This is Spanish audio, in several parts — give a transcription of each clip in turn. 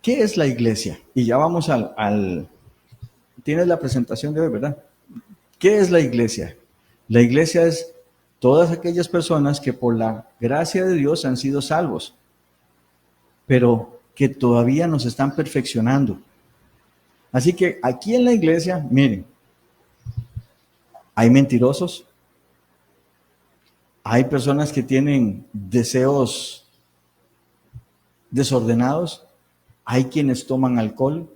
¿Qué es la iglesia? Y ya vamos tienes la presentación de hoy, ¿verdad? ¿Qué es la iglesia? La iglesia es todas aquellas personas que por la gracia de Dios han sido salvos, pero que todavía nos están perfeccionando. Así que aquí en la iglesia, miren, hay mentirosos, hay personas que tienen deseos desordenados, hay quienes toman alcohol,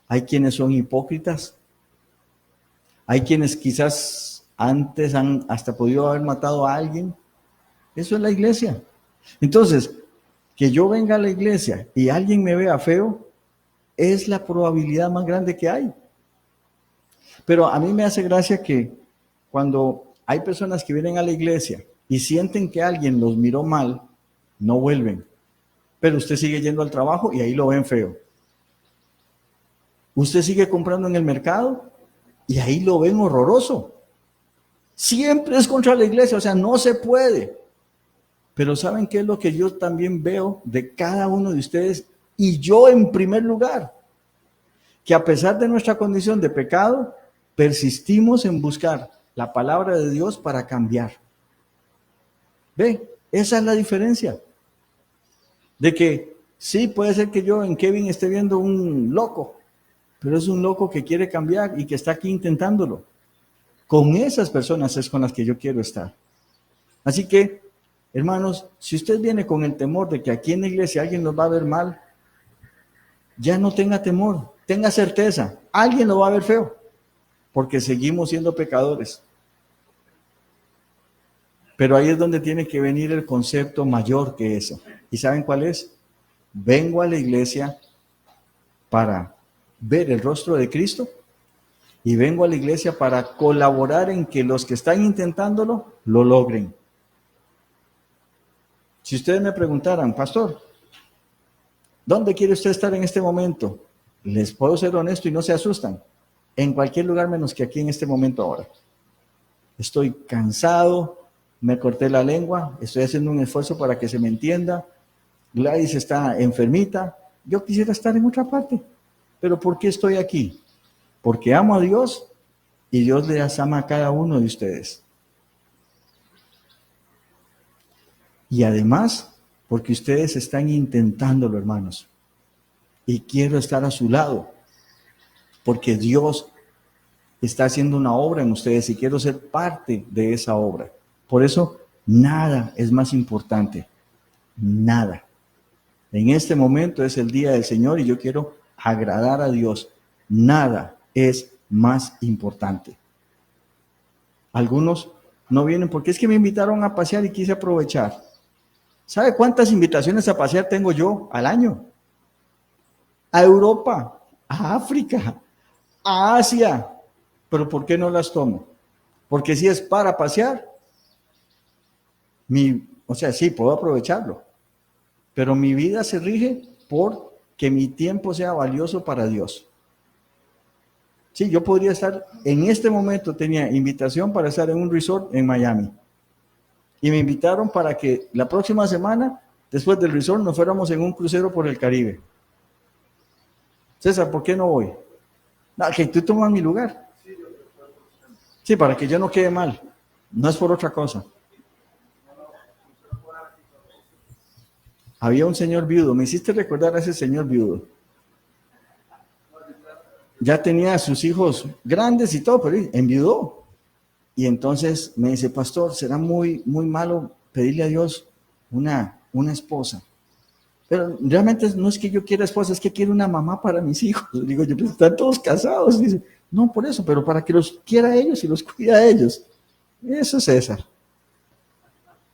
hay quienes son hipócritas, hay quienes quizás antes han hasta podido haber matado a alguien. Eso es la iglesia. Entonces, que yo venga a la iglesia y alguien me vea feo, es la probabilidad más grande que hay. Pero a mí me hace gracia que cuando hay personas que vienen a la iglesia y sienten que alguien los miró mal, no vuelven. Pero usted sigue yendo al trabajo y ahí lo ven feo. Usted sigue comprando en el mercado y ahí lo ven horroroso. Siempre es contra la iglesia, o sea, no se puede. Pero ¿saben qué es lo que yo también veo de cada uno de ustedes? Y yo en primer lugar, que a pesar de nuestra condición de pecado, persistimos en buscar la palabra de Dios para cambiar. ¿Ve? Esa es la diferencia. De que sí, puede ser que yo en Kevin esté viendo un loco, pero es un loco que quiere cambiar y que está aquí intentándolo. Con esas personas es con las que yo quiero estar. Así que, hermanos, si usted viene con el temor de que aquí en la iglesia alguien nos va a ver mal, ya no tenga temor, tenga certeza, alguien lo va a ver feo, porque seguimos siendo pecadores. Pero ahí es donde tiene que venir el concepto mayor que eso. ¿Y saben cuál es? Vengo a la iglesia para ver el rostro de Cristo y vengo a la iglesia para colaborar en que los que están intentándolo lo logren. Si ustedes me preguntaran, pastor, ¿dónde quiere usted estar en este momento? Les puedo ser honesto y no se asustan. En cualquier lugar menos que aquí en este momento ahora. Estoy cansado, me corté la lengua, estoy haciendo un esfuerzo para que se me entienda. Gladys está enfermita. Yo quisiera estar en otra parte. Pero ¿por qué estoy aquí? Porque amo a Dios y Dios les ama a cada uno de ustedes. Y además, porque ustedes están intentándolo, hermanos. Y quiero estar a su lado, porque Dios está haciendo una obra en ustedes y quiero ser parte de esa obra. Por eso, nada es más importante. Nada. En este momento es el día del Señor y yo quiero agradar a Dios. Nada es más importante. Algunos no vienen porque es que me invitaron a pasear y quise aprovechar. ¿Sabe cuántas invitaciones a pasear tengo yo al año? A Europa, a África, a Asia. ¿Pero por qué no las tomo? Porque si es para pasear, o sea, sí, puedo aprovecharlo. Pero mi vida se rige por que mi tiempo sea valioso para Dios. Sí, yo podría estar, en este momento tenía invitación para estar en un resort en Miami. Y me invitaron para que la próxima semana, después del resort, nos fuéramos en un crucero por el Caribe. César, ¿por qué no voy? No, que tú tomas mi lugar. Sí, para que yo no quede mal. No es por otra cosa. Había un señor viudo. Me hiciste recordar a ese señor viudo. Ya tenía a sus hijos grandes y todo, pero enviudó. Y entonces me dice, pastor, será muy malo pedirle a Dios una esposa. Pero realmente no es que yo quiera esposa, es que quiero una mamá para mis hijos. Digo yo, pues están todos casados. Dice, no por eso, pero para que los quiera a ellos y los cuida a ellos. Eso es César.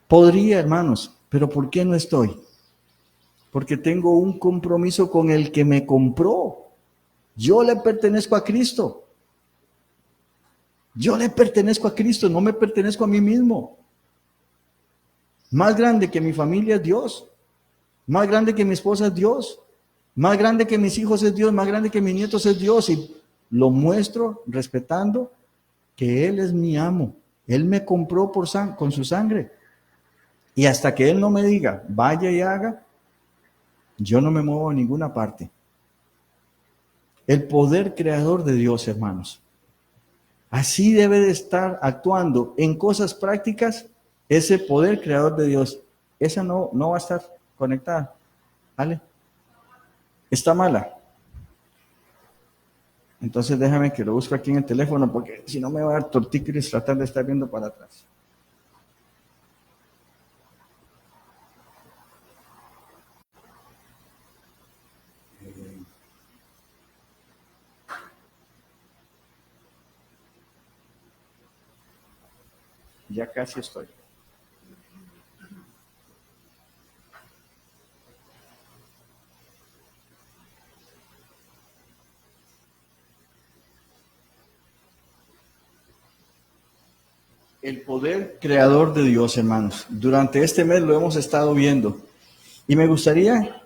Podría, hermanos, pero ¿por qué no estoy? Porque tengo un compromiso con el que me compró. Yo le pertenezco a Cristo. Yo le pertenezco a Cristo, no me pertenezco a mí mismo. Más grande que mi familia es Dios. Más grande que mi esposa es Dios. Más grande que mis hijos es Dios. Más grande que mis nietos es Dios. Y lo muestro respetando que Él es mi amo. Él me compró con su sangre. Y hasta que Él no me diga, vaya y haga, yo no me muevo a ninguna parte. El poder creador de Dios, hermanos. Así debe de estar actuando en cosas prácticas ese poder creador de Dios. Esa no va a estar conectada. ¿Vale? Está mala. Entonces déjame que lo busco aquí en el teléfono porque si no me va a dar tortícolis tratar de estar viendo para atrás. Ya casi estoy. El poder creador de Dios, hermanos. Durante este mes lo hemos estado viendo. Y me gustaría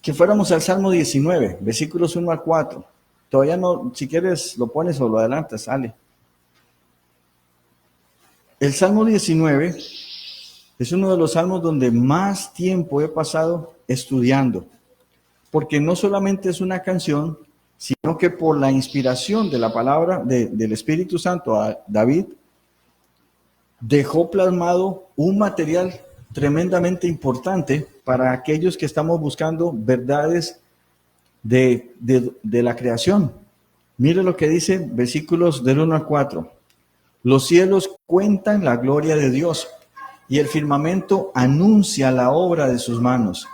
que fuéramos al Salmo 19, versículos 1 al 4. Todavía no, si quieres lo pones o lo adelantas, sale. El Salmo 19 es uno de los salmos donde más tiempo he pasado estudiando, porque no solamente es una canción, sino que por la inspiración de la palabra del Espíritu Santo a David, dejó plasmado un material tremendamente importante para aquellos que estamos buscando verdades de la creación. Mire lo que dice versículos del 1 al 4. Los cielos cuentan la gloria de Dios y el firmamento anuncia la obra de sus manos.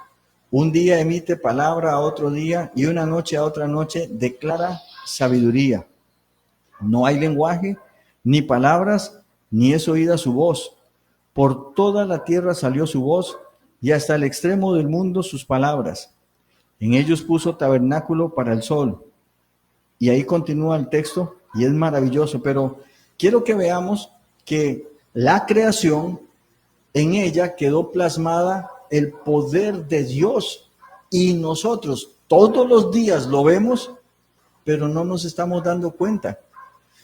Un día emite palabra a otro día y una noche a otra noche declara sabiduría. No hay lenguaje, ni palabras, ni es oída su voz. Por toda la tierra salió su voz y hasta el extremo del mundo sus palabras. En ellos puso tabernáculo para el sol. Y ahí continúa el texto y es maravilloso, pero quiero que veamos que la creación, en ella quedó plasmada el poder de Dios y nosotros todos los días lo vemos, pero no nos estamos dando cuenta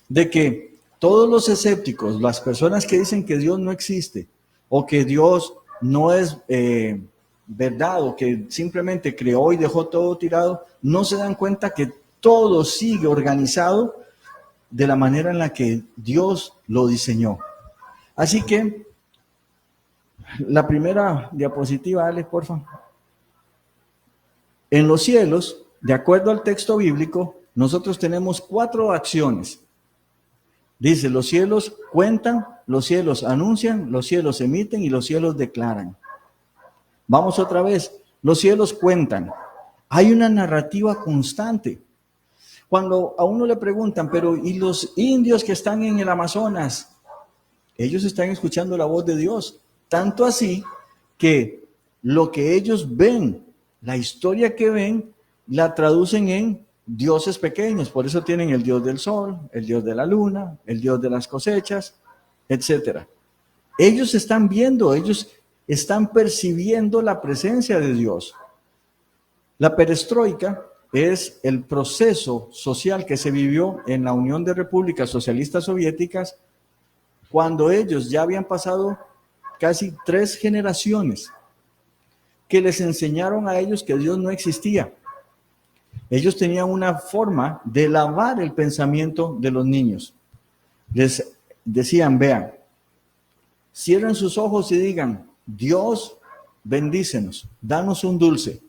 de que todos los escépticos, las personas que dicen que Dios no existe o que Dios no es verdad o que simplemente creó y dejó todo tirado, no se dan cuenta que todo sigue organizado de la manera en la que Dios lo diseñó. Así que la primera diapositiva, Alex, por favor. En los cielos, de acuerdo al texto bíblico, nosotros tenemos 4 acciones. Dice, los cielos cuentan, los cielos anuncian, los cielos emiten y los cielos declaran. Vamos otra vez, los cielos cuentan. Hay una narrativa constante. Cuando a uno le preguntan, pero ¿y los indios que están en el Amazonas? Ellos están escuchando la voz de Dios. Tanto así que lo que ellos ven, la historia que ven, la traducen en dioses pequeños. Por eso tienen el dios del sol, el dios de la luna, el dios de las cosechas, etc. Ellos están viendo, ellos están percibiendo la presencia de Dios. La perestroika es el proceso social que se vivió en la Unión de Repúblicas Socialistas Soviéticas cuando ellos ya habían pasado casi 3 generaciones que les enseñaron a ellos que Dios no existía. Ellos tenían una forma de lavar el pensamiento de los niños. Les decían, vean, cierren sus ojos y digan, Dios, bendícenos, danos un dulce.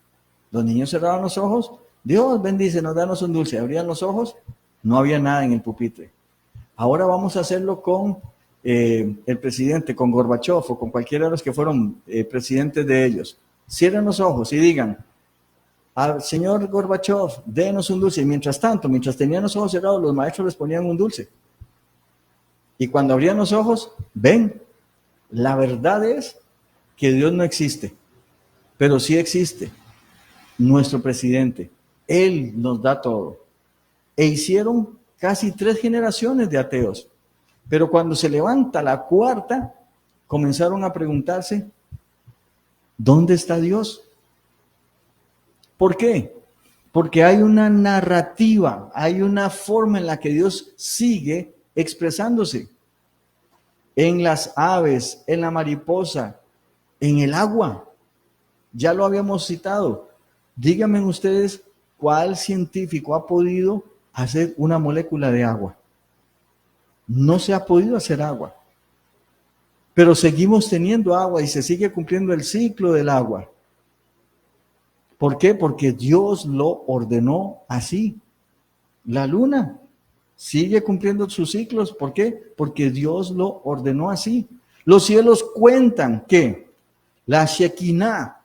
Los niños cerraban los ojos, Dios, bendícenos, danos un dulce. Abrían los ojos, no había nada en el pupitre. Ahora vamos a hacerlo con el presidente, con Gorbachev o con cualquiera de los que fueron presidentes de ellos. Cierren los ojos y digan, al señor Gorbachev, denos un dulce. Y mientras tanto, mientras tenían los ojos cerrados, los maestros les ponían un dulce. Y cuando abrían los ojos, ven, la verdad es que Dios no existe, pero sí existe nuestro presidente. Él nos da todo. E hicieron casi 3 generaciones de ateos. Pero cuando se levanta la 4ª, comenzaron a preguntarse, ¿dónde está Dios? ¿Por qué? Porque hay una narrativa, hay una forma en la que Dios sigue expresándose. En las aves, en la mariposa, en el agua. Ya lo habíamos citado. Díganme ustedes cuál científico ha podido hacer una molécula de agua. No se ha podido hacer agua. Pero seguimos teniendo agua y se sigue cumpliendo el ciclo del agua. ¿Por qué? Porque Dios lo ordenó así. La luna sigue cumpliendo sus ciclos. ¿Por qué? Porque Dios lo ordenó así. Los cielos cuentan que la Shekinah,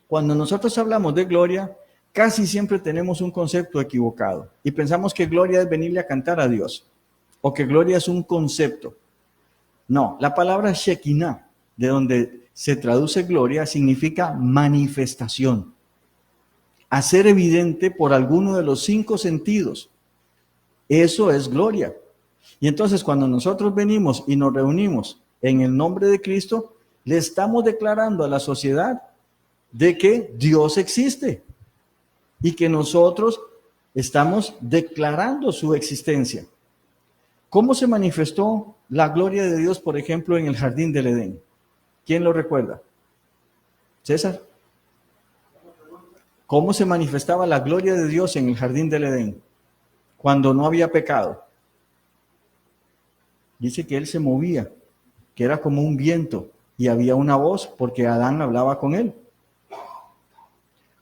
cuando nosotros hablamos de gloria, casi siempre tenemos un concepto equivocado y pensamos que gloria es venirle a cantar a Dios o que gloria es un concepto. No, la palabra Shekinah, de donde se traduce gloria, significa manifestación. Hacer evidente por alguno de los 5 sentidos. Eso es gloria. Y entonces cuando nosotros venimos y nos reunimos en el nombre de Cristo, le estamos declarando a la sociedad de que Dios existe y que nosotros estamos declarando su existencia. ¿Cómo se manifestó la gloria de Dios, por ejemplo, en el jardín del Edén? ¿Quién lo recuerda? César. ¿Cómo se manifestaba la gloria de Dios en el jardín del Edén cuando no había pecado? Dice que él se movía, que era como un viento y había una voz porque Adán hablaba con él.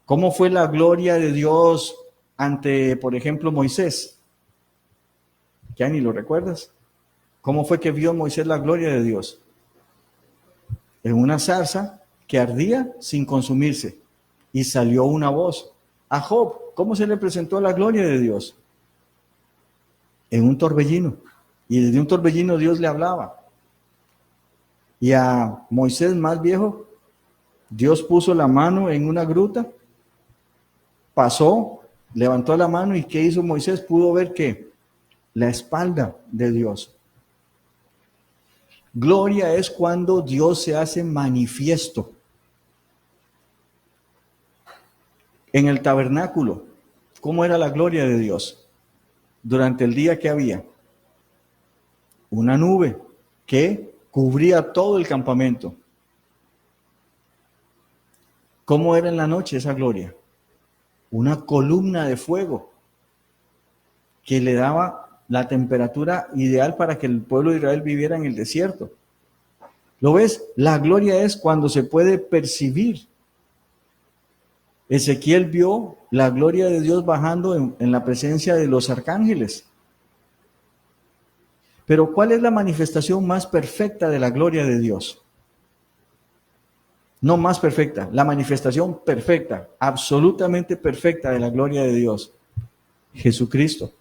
¿Cómo fue la gloria de Dios ante, por ejemplo, Moisés? ¿Ya ni lo recuerdas? ¿Cómo fue que vio Moisés la gloria de Dios? En una zarza que ardía sin consumirse y salió una voz. A Job, ¿cómo se le presentó la gloria de Dios? En un torbellino. Y desde un torbellino Dios le hablaba. Y a Moisés más viejo, Dios puso la mano en una gruta, pasó, levantó la mano y ¿qué hizo Moisés? Pudo ver que la espalda de Dios. Gloria es cuando Dios se hace manifiesto. En el tabernáculo, ¿cómo era la gloria de Dios? Durante el día que había una nube que cubría todo el campamento. ¿Cómo era en la noche esa gloria? Una columna de fuego que le daba la temperatura ideal para que el pueblo de Israel viviera en el desierto. ¿Lo ves? La gloria es cuando se puede percibir. Ezequiel vio la gloria de Dios bajando en la presencia de los arcángeles. Pero ¿cuál es la manifestación más perfecta de la gloria de Dios? No más perfecta, la manifestación perfecta, absolutamente perfecta de la gloria de Dios. Jesucristo.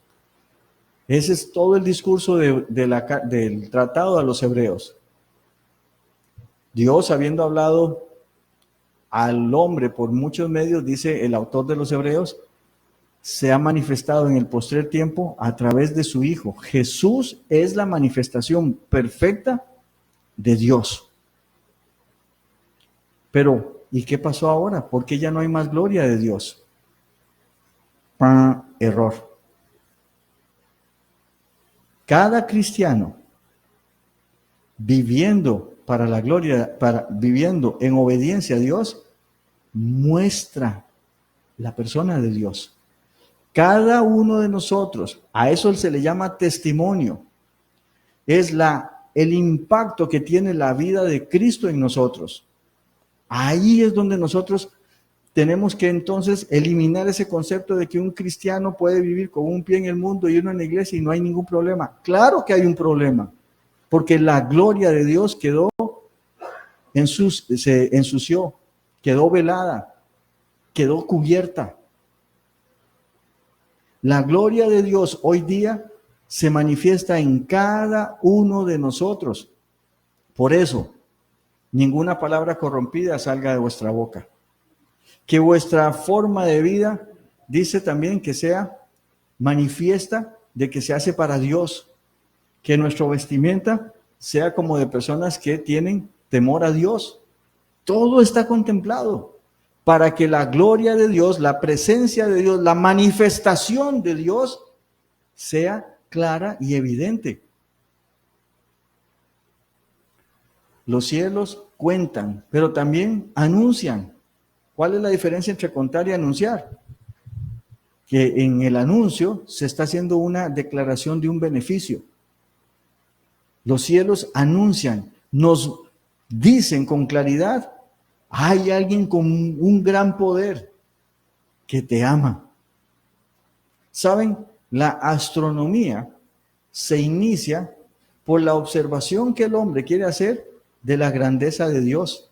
Ese es todo el discurso del tratado a los hebreos. Dios, habiendo hablado al hombre por muchos medios, dice el autor de los hebreos, se ha manifestado en el postrer tiempo a través de su Hijo. Jesús es la manifestación perfecta de Dios. Pero, ¿y qué pasó ahora? ¿Por qué ya no hay más gloria de Dios? Error. Cada cristiano viviendo para la gloria, viviendo en obediencia a Dios, muestra la persona de Dios. Cada uno de nosotros, a eso se le llama testimonio, es el impacto que tiene la vida de Cristo en nosotros. Ahí es donde nosotros tenemos que entonces eliminar ese concepto de que un cristiano puede vivir con un pie en el mundo y uno en la iglesia y no hay ningún problema. Claro que hay un problema, porque la gloria de Dios se ensució, quedó velada, quedó cubierta. La gloria de Dios hoy día se manifiesta en cada uno de nosotros. Por eso, ninguna palabra corrompida salga de vuestra boca. Que vuestra forma de vida, dice también, que sea manifiesta de que se hace para Dios. Que nuestra vestimenta sea como de personas que tienen temor a Dios. Todo está contemplado para que la gloria de Dios, la presencia de Dios, la manifestación de Dios sea clara y evidente. Los cielos cuentan, pero también anuncian. ¿Cuál es la diferencia entre contar y anunciar? Que en el anuncio se está haciendo una declaración de un beneficio. Los cielos anuncian, nos dicen con claridad, hay alguien con un gran poder que te ama. ¿Saben? La astronomía se inicia por la observación que el hombre quiere hacer de la grandeza de Dios.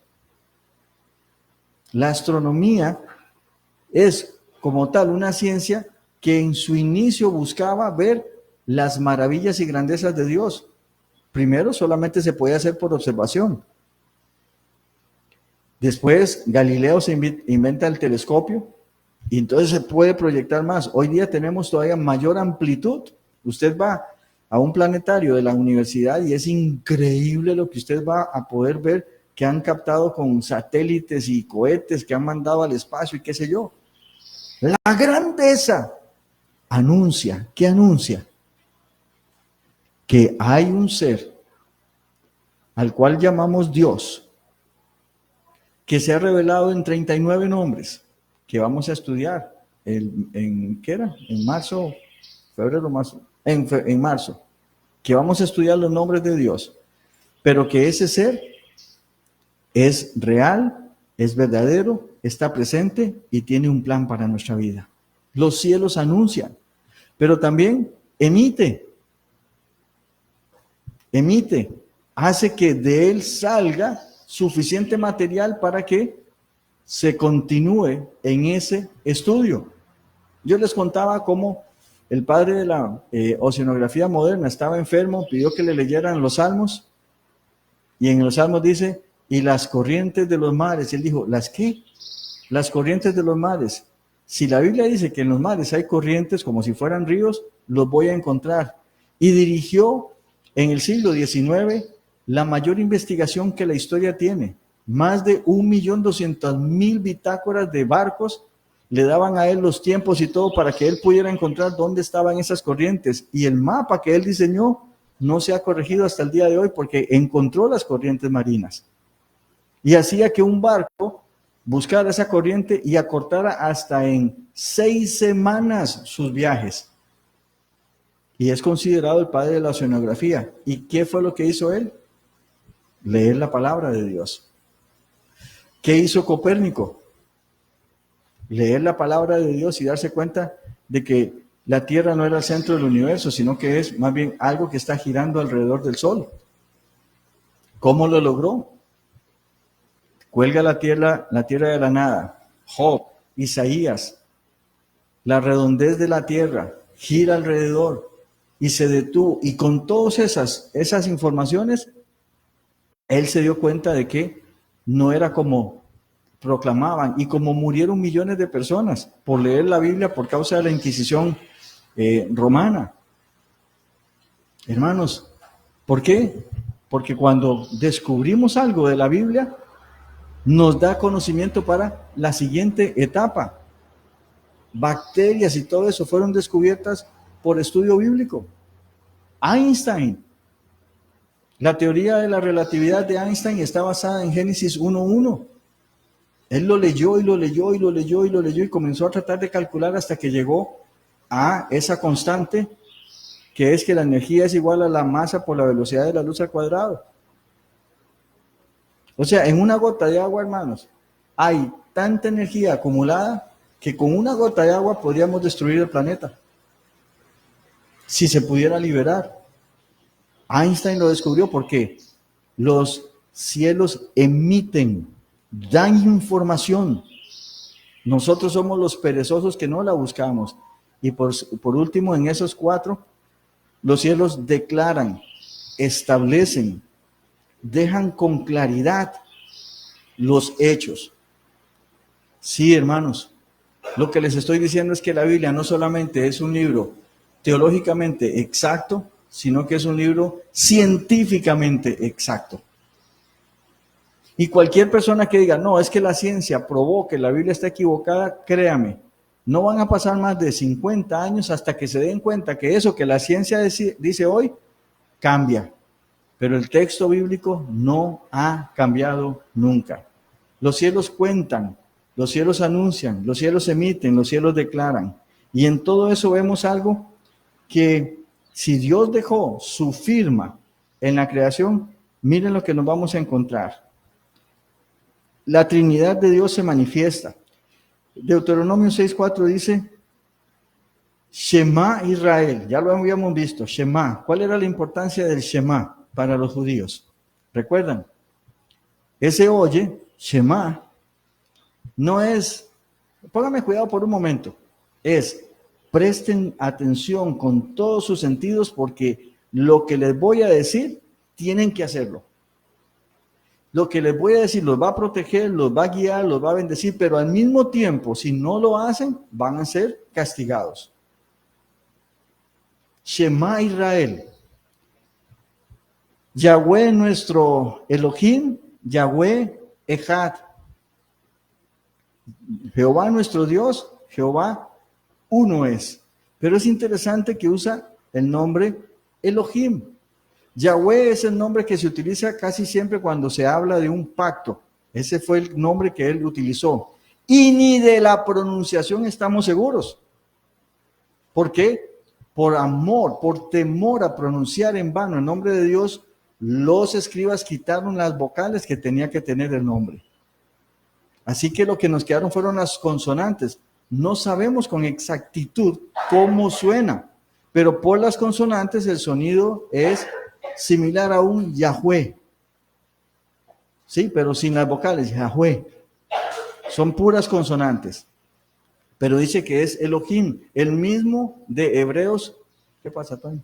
La astronomía es como tal una ciencia que en su inicio buscaba ver las maravillas y grandezas de Dios. Primero solamente se podía hacer por observación. Después Galileo se inventa el telescopio y entonces se puede proyectar más. Hoy día tenemos todavía mayor amplitud. Usted va a un planetario de la universidad y es increíble lo que usted va a poder ver que han captado con satélites y cohetes que han mandado al espacio y qué sé yo. La grandeza anuncia, ¿qué anuncia? Que hay un ser al cual llamamos Dios, que se ha revelado en 39 nombres, que vamos a estudiar ¿qué era? En marzo, febrero, marzo, en marzo, que vamos a estudiar los nombres de Dios, pero que ese ser es real, es verdadero, está presente y tiene un plan para nuestra vida. Los cielos anuncian, pero también emite, hace que de él salga suficiente material para que se continúe en ese estudio. Yo les contaba cómo el padre de la oceanografía moderna estaba enfermo, pidió que le leyeran los salmos, y en los salmos dice, y las corrientes de los mares. Y él dijo, ¿las qué? Las corrientes de los mares. Si la Biblia dice que en los mares hay corrientes como si fueran ríos, los voy a encontrar. Y dirigió en el siglo XIX la mayor investigación que la historia tiene. Más de 1.200.000 bitácoras de barcos le daban a él los tiempos y todo para que él pudiera encontrar dónde estaban esas corrientes. Y el mapa que él diseñó no se ha corregido hasta el día de hoy porque encontró las corrientes marinas. Y hacía que un barco buscara esa corriente y acortara hasta en 6 semanas sus viajes. Y es considerado el padre de la oceanografía. ¿Y qué fue lo que hizo él? Leer la palabra de Dios. ¿Qué hizo Copérnico? Leer la palabra de Dios y darse cuenta de que la Tierra no era el centro del universo, sino que es más bien algo que está girando alrededor del Sol. ¿Cómo lo logró? Cuelga la tierra de la nada. Job, Isaías, la redondez de la tierra, gira alrededor y se detuvo. Y con todas esas informaciones, él se dio cuenta de que no era como proclamaban y como murieron millones de personas por leer la Biblia por causa de la Inquisición romana. Hermanos, ¿por qué? Porque cuando descubrimos algo de la Biblia, nos da conocimiento para la siguiente etapa. Bacterias y todo eso fueron descubiertas por estudio bíblico. Einstein, la teoría de la relatividad de Einstein está basada en Génesis 1:1. Él lo leyó y lo leyó y lo leyó y lo leyó y comenzó a tratar de calcular hasta que llegó a esa constante que es que la energía es igual a la masa por la velocidad de la luz al cuadrado. O sea, en una gota de agua, hermanos, hay tanta energía acumulada que con una gota de agua podríamos destruir el planeta. Si se pudiera liberar. Einstein lo descubrió porque los cielos emiten, dan información. Nosotros somos los perezosos que no la buscamos. Y por último, en esos 4, los cielos declaran, establecen, dejan con claridad los hechos. Sí, hermanos, lo que les estoy diciendo es que la Biblia no solamente es un libro teológicamente exacto, sino que es un libro científicamente exacto. Y cualquier persona que diga, no, es que la ciencia probó que la Biblia está equivocada, créame, no van a pasar más de 50 años hasta que se den cuenta que eso que la ciencia dice hoy, cambia. Pero el texto bíblico no ha cambiado nunca. Los cielos cuentan los cielos anuncian, los cielos emiten, los cielos declaran. Y en todo eso vemos algo que si Dios dejó su firma en la creación, miren lo que nos vamos a encontrar. La Trinidad de Dios se manifiesta. Deuteronomio 6:4 dice, Shema Israel, ya lo habíamos visto, Shema. ¿Cuál era la importancia del Shema para los judíos? ¿Recuerdan? Ese oye, Shema, no es, póngame cuidado por un momento, es presten atención con todos sus sentidos porque lo que les voy a decir, tienen que hacerlo. Lo que les voy a decir los va a proteger, los va a guiar, los va a bendecir, pero al mismo tiempo, si no lo hacen, van a ser castigados. Shema Israel. Yahweh nuestro Elohim, Yahweh Echad. Jehová nuestro Dios, Jehová uno es. Pero es interesante que usa el nombre Elohim. Yahweh es el nombre que se utiliza casi siempre cuando se habla de un pacto. Ese fue el nombre que él utilizó. Y ni de la pronunciación estamos seguros. ¿Por qué? Por amor, por temor a pronunciar en vano el nombre de Dios, los escribas quitaron las vocales que tenía que tener el nombre. Así que lo que nos quedaron fueron las consonantes. No sabemos con exactitud cómo suena, pero por las consonantes el sonido es similar a un Yahweh. Sí, pero sin las vocales, Yahweh. Son puras consonantes. Pero dice que es Elohim, el mismo de Hebreos. ¿Qué pasa, Tony?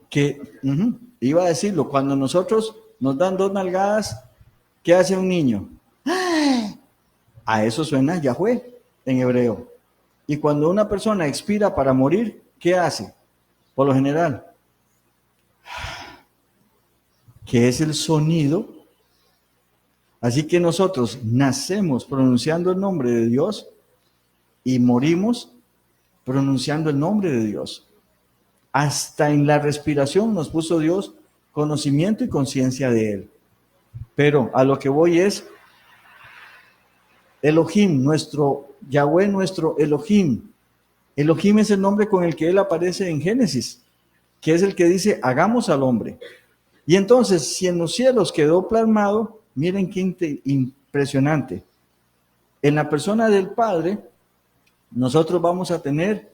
Que iba a decirlo, cuando nosotros nos dan 2 nalgadas, ¿qué hace un niño? A eso suena Yahweh en hebreo. Y cuando una persona expira para morir, ¿qué hace? Por lo general, que es el sonido. Así que nosotros nacemos pronunciando el nombre de Dios y morimos pronunciando el nombre de Dios. Hasta en la respiración nos puso Dios conocimiento y conciencia de Él. Pero a lo que voy es Elohim, nuestro Yahweh, nuestro Elohim. Elohim es el nombre con el que Él aparece en Génesis, que es el que dice, hagamos al hombre. Y entonces, si en los cielos quedó plasmado, miren qué impresionante. En la persona del Padre, nosotros vamos a tener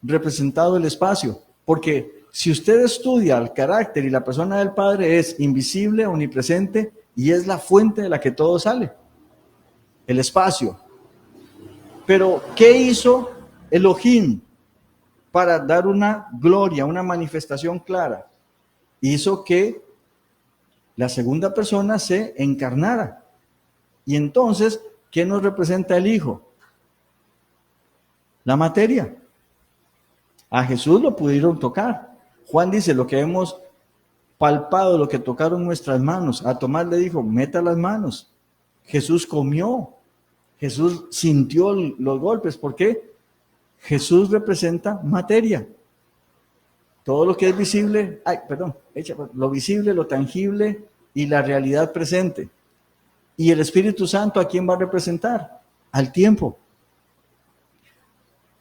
representado el espacio, porque si usted estudia el carácter y la persona del Padre es invisible, omnipresente y es la fuente de la que todo sale, el espacio. Pero, ¿qué hizo Elohim para dar una gloria, una manifestación clara? Hizo que la segunda persona se encarnara. Y entonces, ¿qué nos representa el Hijo? La materia. A Jesús lo pudieron tocar. Juan dice, lo que hemos palpado, lo que tocaron nuestras manos. A Tomás le dijo, meta las manos. Jesús comió. Jesús sintió los golpes. ¿Por qué? Jesús representa materia. Todo lo que es visible, lo visible, lo tangible y la realidad presente. ¿Y el Espíritu Santo a quién va a representar? Al tiempo.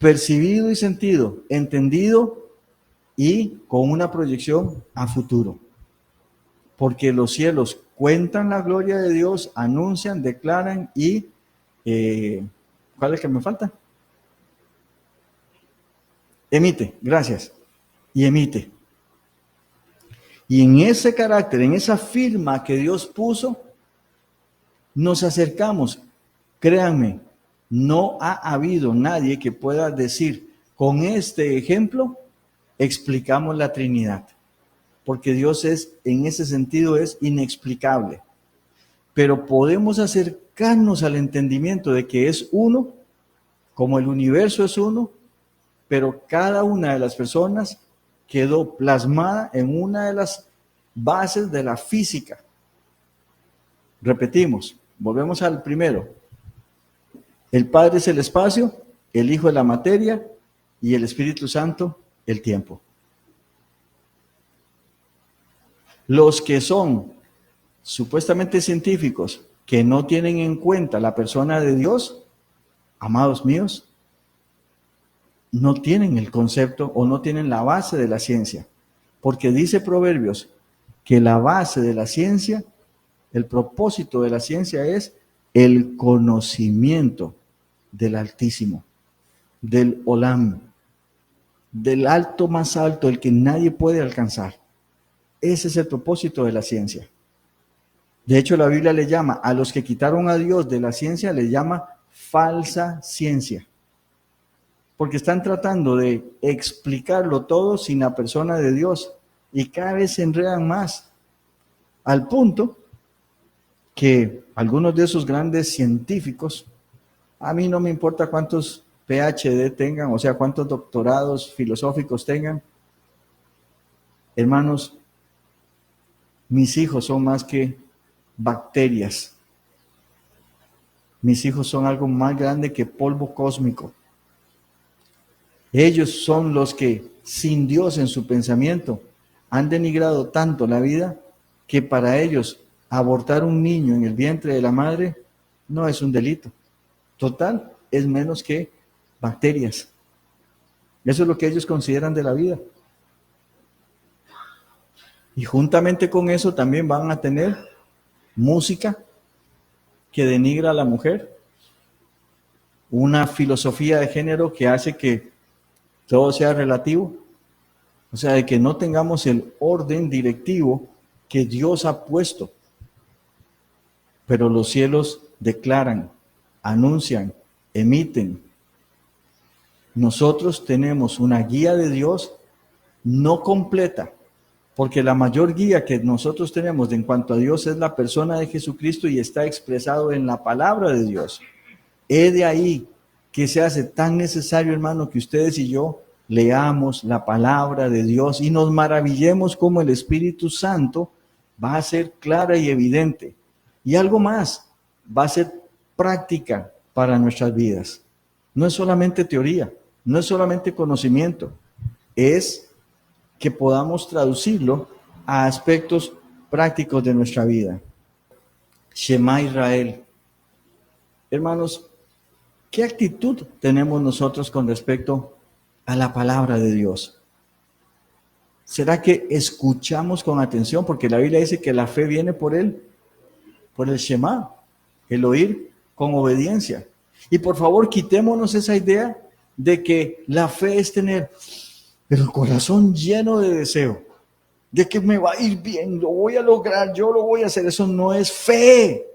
Percibido y sentido, entendido y con una proyección a futuro. Porque los cielos cuentan la gloria de Dios, anuncian, declaran y ¿cuál es que me falta? Emite, gracias. Y emite. Y en ese carácter, en esa firma que Dios puso, nos acercamos. Créanme, no ha habido nadie que pueda decir, con este ejemplo, explicamos la Trinidad. Porque Dios es, en ese sentido, es inexplicable. Pero podemos acercarnos al entendimiento de que es uno, como el universo es uno, pero cada una de las personas quedó plasmada en una de las bases de la física. Repetimos, volvemos al primero. El Padre es el espacio, el Hijo es la materia y el Espíritu Santo el tiempo. Los que son supuestamente científicos, que no tienen en cuenta la persona de Dios, amados míos, no tienen el concepto o no tienen la base de la ciencia. Porque dice Proverbios que la base de la ciencia, el propósito de la ciencia es el conocimiento del Altísimo, del Olam, del alto más alto, el que nadie puede alcanzar. Ese es el propósito de la ciencia. De hecho, la Biblia le llama a los que quitaron a Dios de la ciencia, le llama falsa ciencia. Porque están tratando de explicarlo todo sin la persona de Dios. Y cada vez se enredan más. Al punto que algunos de esos grandes científicos, a mí no me importa cuántos PhD tengan, o sea, cuántos doctorados filosóficos tengan. Hermanos, mis hijos son más que bacterias. Mis hijos son algo más grande que polvo cósmico. Ellos son los que, sin Dios en su pensamiento, han denigrado tanto la vida que para ellos abortar un niño en el vientre de la madre no es un delito. Total, es menos que bacterias. Eso es lo que ellos consideran de la vida. Y juntamente con eso también van a tener música que denigra a la mujer, una filosofía de género que hace que todo sea relativo, o sea, de que no tengamos el orden directivo que Dios ha puesto. Pero los cielos declaran, anuncian, emiten. Nosotros tenemos una guía de Dios no completa, porque la mayor guía que nosotros tenemos en cuanto a Dios es la persona de Jesucristo y está expresado en la palabra de Dios. Es de ahí que se hace tan necesario, hermano, que ustedes y yo leamos la palabra de Dios y nos maravillemos como el Espíritu Santo va a ser clara y evidente. Y algo más, va a ser práctica para nuestras vidas. No es solamente teoría, no es solamente conocimiento, es que podamos traducirlo a aspectos prácticos de nuestra vida. Shema Israel. Hermanos, ¿qué actitud tenemos nosotros con respecto a la palabra de Dios? ¿Será que escuchamos con atención? Porque la Biblia dice que la fe viene por el Shema, el oír con obediencia. Y por favor, quitémonos esa idea de que la fe es tener el corazón lleno de deseo, de que me va a ir bien, lo voy a lograr, yo lo voy a hacer. Eso no es fe.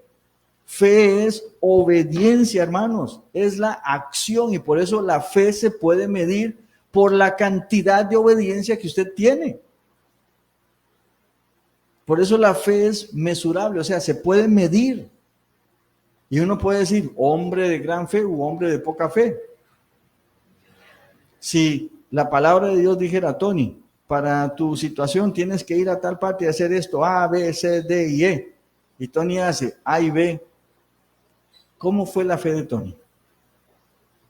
Fe es obediencia, hermanos, es la acción, y por eso la fe se puede medir por la cantidad de obediencia que usted tiene. Por eso la fe es mesurable, o sea, se puede medir. Y uno puede decir, hombre de gran fe u hombre de poca fe. Si la palabra de Dios dijera, Tony, para tu situación tienes que ir a tal parte y hacer esto, A, B, C, D y E. Y Tony hace A y B. ¿Cómo fue la fe de Tony?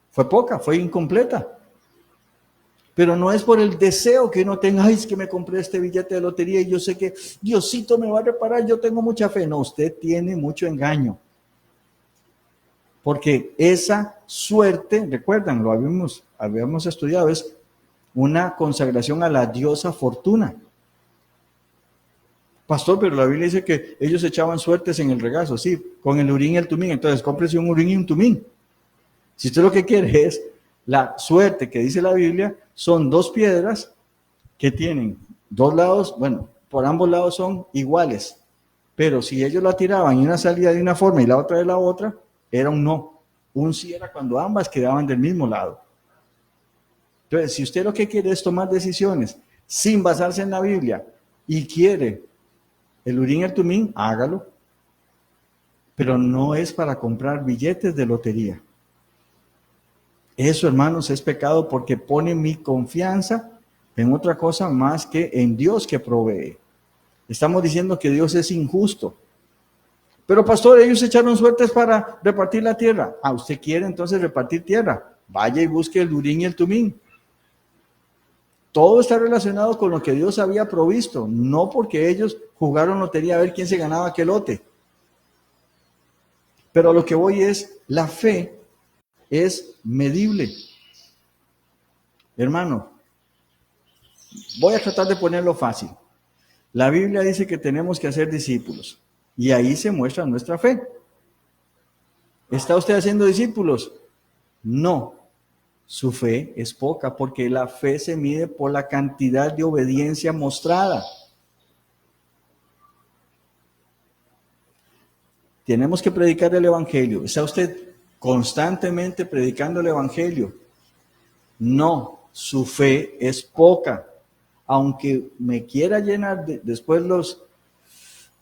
Fue poca, fue incompleta. Pero no es por el deseo que uno tenga, ay, es que me compré este billete de lotería y yo sé que Diosito me va a reparar, yo tengo mucha fe. No, usted tiene mucho engaño. Porque esa suerte, recuerdan, lo habíamos estudiado, es una consagración a la diosa Fortuna. Pastor, pero la Biblia dice que ellos echaban suertes en el regazo, sí, con el Urín y el Tumín. Entonces, cómprese un Urín y un Tumín. Si usted lo que quiere es la suerte que dice la Biblia, son dos piedras que tienen dos lados, bueno, por ambos lados son iguales. Pero si ellos la tiraban y una salía de una forma y la otra de la otra, era un no. Un sí era cuando ambas quedaban del mismo lado. Entonces, si usted lo que quiere es tomar decisiones sin basarse en la Biblia y quiere el Urín y el Tumín, hágalo. Pero no es para comprar billetes de lotería. Eso, hermanos, es pecado porque pone mi confianza en otra cosa más que en Dios que provee. Estamos diciendo que Dios es injusto. Pero pastor, ellos echaron suertes para repartir la tierra. Ah, ¿usted quiere entonces repartir tierra? Vaya y busque el Urín y el Tumín. todo está relacionado con lo que Dios había provisto, no porque ellos jugaron lotería a ver quién se ganaba aquel lote. Pero a lo que voy es, la fe es medible. Hermano, voy a tratar de ponerlo fácil. La Biblia dice que tenemos que hacer discípulos y ahí se muestra nuestra fe. ¿Está usted haciendo discípulos? No, su fe es poca porque la fe se mide por la cantidad de obediencia mostrada. Tenemos que predicar el Evangelio. ¿Está usted constantemente predicando el Evangelio? No, su fe es poca. Aunque me quiera llenar después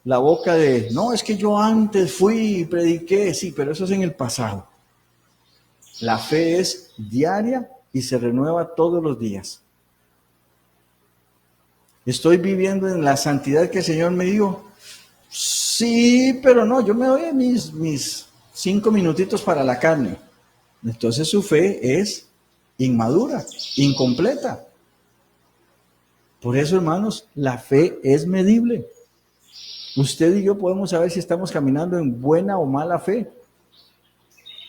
la boca de, no, es que yo antes fui y prediqué, sí, pero eso es en el pasado. La fe es diaria y se renueva todos los días. ¿Estoy viviendo en la santidad que el Señor me dio? Sí, pero no, yo me doy mis 5 minutitos para la carne. Entonces su fe es inmadura, incompleta. Por eso, hermanos, la fe es medible. Usted y yo podemos saber si estamos caminando en buena o mala fe.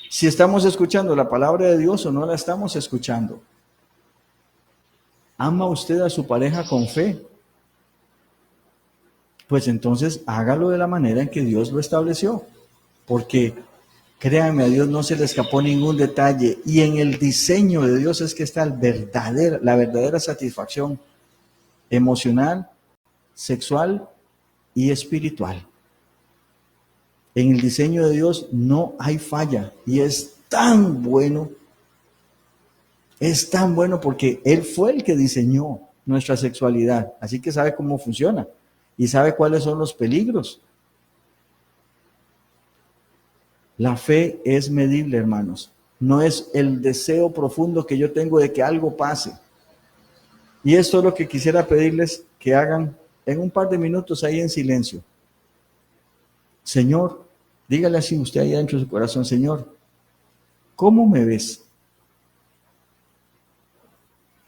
Si estamos escuchando la palabra de Dios o no la estamos escuchando. ¿Ama usted a su pareja con fe? Pues entonces hágalo de la manera en que Dios lo estableció. Porque créanme, a Dios no se le escapó ningún detalle. Y en el diseño de Dios es que está la verdadera satisfacción emocional, sexual y espiritual. En el diseño de Dios no hay falla y es tan bueno porque Él fue el que diseñó nuestra sexualidad, así que sabe cómo funciona y sabe cuáles son los peligros. La fe es medible, hermanos, no es el deseo profundo que yo tengo de que algo pase. Y esto es lo que quisiera pedirles que hagan en un par de minutos ahí en silencio. Señor, dígale así usted ahí dentro de su corazón, Señor, ¿cómo me ves?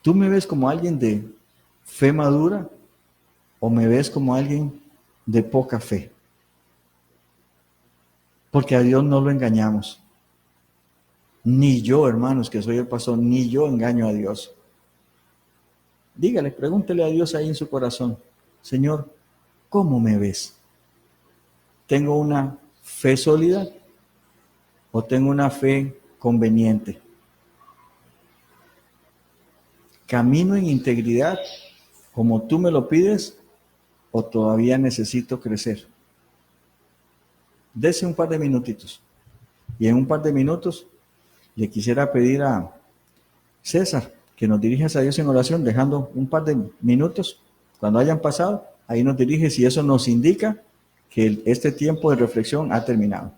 ¿Tú me ves como alguien de fe madura o me ves como alguien de poca fe? Porque a Dios no lo engañamos. Ni yo, hermanos, que soy el pastor, ni yo engaño a Dios. Dígale, pregúntele a Dios ahí en su corazón, Señor, ¿cómo me ves? ¿Tengo una fe sólida o tengo una fe conveniente? ¿Camino en integridad como tú me lo pides o todavía necesito crecer? Dese un par de minutitos. Y en un par de minutos le quisiera pedir a César que nos dirijas a Dios en oración, dejando un par de minutos. Cuando hayan pasado, ahí nos dirige si eso nos indica que este tiempo de reflexión ha terminado.